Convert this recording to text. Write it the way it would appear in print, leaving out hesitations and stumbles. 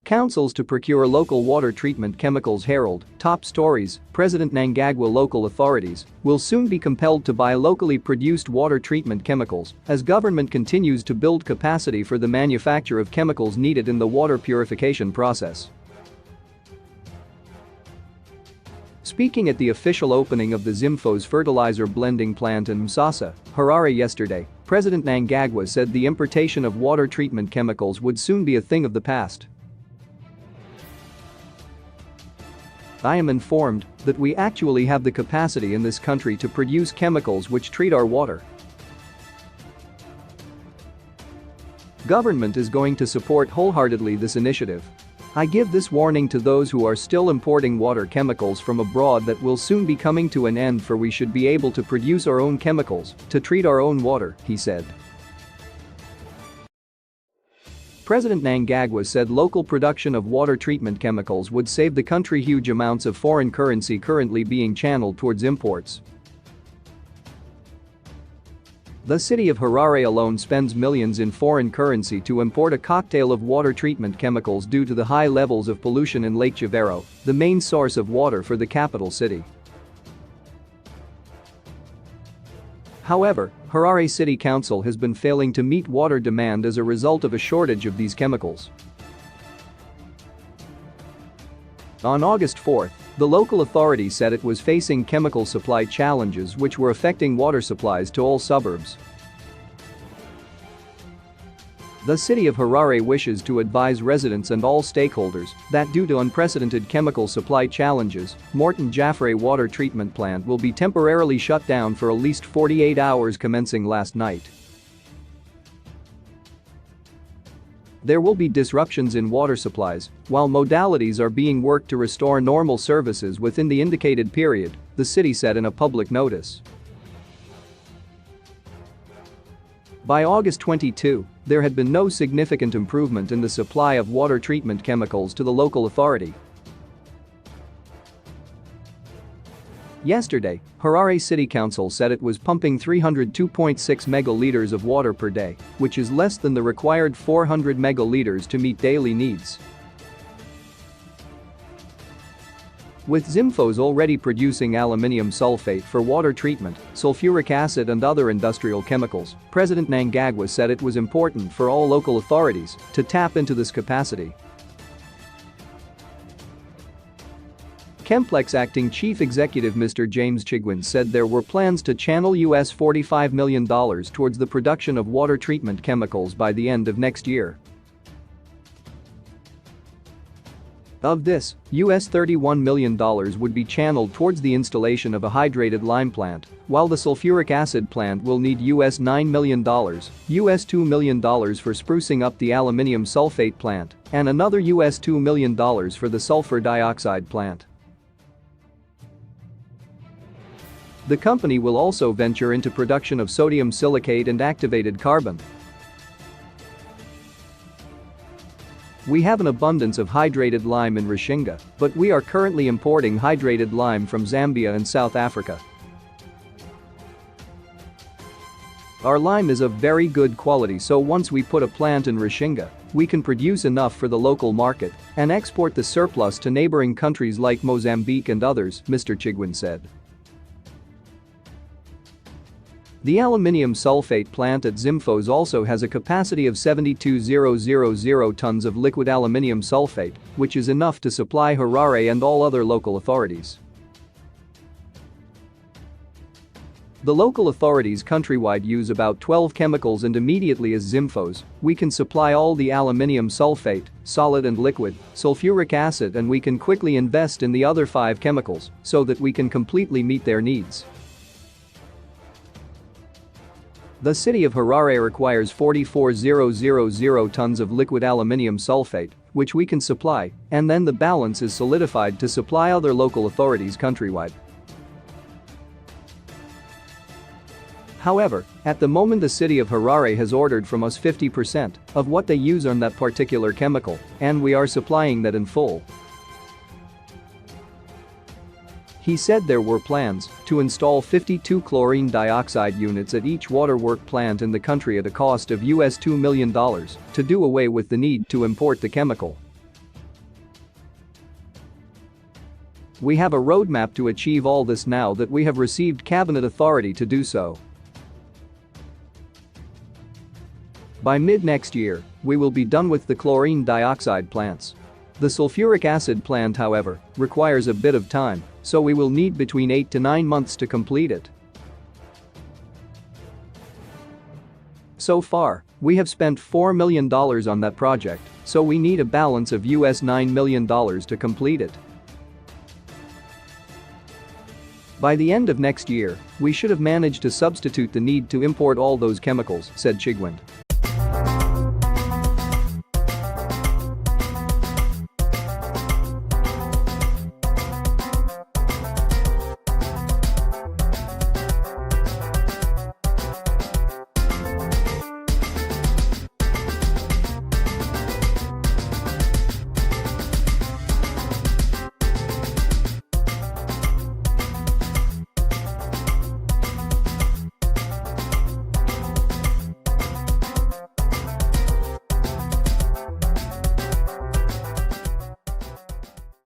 Councils to procure local water treatment chemicals herald top stories. President Mnangagwa local authorities will soon be compelled to buy locally produced water treatment chemicals as government continues to build capacity for the manufacture of chemicals needed in the water purification process. Speaking at the official opening of the Zimfo's fertilizer blending plant in Msasa, Harare yesterday, President Mnangagwa said the importation of water treatment chemicals would soon be a thing of the past. I am informed that we actually have the capacity in this country to produce chemicals which treat our water. Government is going to support wholeheartedly this initiative. I give this warning to those who are still importing water chemicals from abroad that will soon be coming to an end, for we should be able to produce our own chemicals to treat our own water, he said. President Mnangagwa said local production of water treatment chemicals would save the country huge amounts of foreign currency currently being channeled towards imports. The city of Harare alone spends millions in foreign currency to import a cocktail of water treatment chemicals due to the high levels of pollution in Lake Chivero, the main source of water for the capital city. However, Harare City Council has been failing to meet water demand as a result of a shortage of these chemicals. On August 4, the local authority said it was facing chemical supply challenges which were affecting water supplies to all suburbs. The city of Harare wishes to advise residents and all stakeholders that due to unprecedented chemical supply challenges, Morton Jaffray water treatment plant will be temporarily shut down for at least 48 hours commencing last night. There will be disruptions in water supplies while modalities are being worked to restore normal services within the indicated period, the city said in a public notice. By August 22, there had been no significant improvement in the supply of water treatment chemicals to the local authority. Yesterday, Harare City Council said it was pumping 302.6 megaliters of water per day, which is less than the required 400 megaliters to meet daily needs. With Zimfo's already producing aluminium sulfate for water treatment, sulfuric acid and other industrial chemicals, President Mnangagwa said it was important for all local authorities to tap into this capacity. Chemplex Acting Chief Executive Mr. James Chigwin said there were plans to channel US $45 million towards the production of water treatment chemicals by the end of next year. Of this, US $31 million would be channeled towards the installation of a hydrated lime plant, while the sulfuric acid plant will need US $9 million, US $2 million for sprucing up the aluminium sulfate plant, and another US $2 million for the sulfur dioxide plant. The company will also venture into production of sodium silicate and activated carbon. We have an abundance of hydrated lime in Rashinga, but we are currently importing hydrated lime from Zambia and South Africa. Our lime is of very good quality, so once we put a plant in Rashinga, we can produce enough for the local market and export the surplus to neighboring countries like Mozambique and others, Mr. Chigwin said. The aluminium sulfate plant at Zimfo's also has a capacity of 72,000 tons of liquid aluminium sulfate, which is enough to supply Harare and all other local authorities. The local authorities countrywide use about 12 chemicals, and immediately as Zimfo's, we can supply all the aluminium sulfate, solid and liquid, sulfuric acid, and we can quickly invest in the other 5 chemicals so that we can completely meet their needs. The city of Harare requires 44,000 tons of liquid aluminium sulfate, which we can supply, and then the balance is solidified to supply other local authorities countrywide. However, at the moment the city of Harare has ordered from us 50% of what they use on that particular chemical, and we are supplying that in full. He said there were plans to install 52 chlorine dioxide units at each waterwork plant in the country at a cost of US $2 million to do away with the need to import the chemical. We have a roadmap to achieve all this now that we have received cabinet authority to do so. By mid-next year, we will be done with the chlorine dioxide plants. The sulfuric acid plant, however, requires a bit of time, so we will need between 8 to 9 months to complete it. So far, we have spent $4 million on that project, so we need a balance of $9 million to complete it. By the end of next year, we should have managed to substitute the need to import all those chemicals, said Chigwind.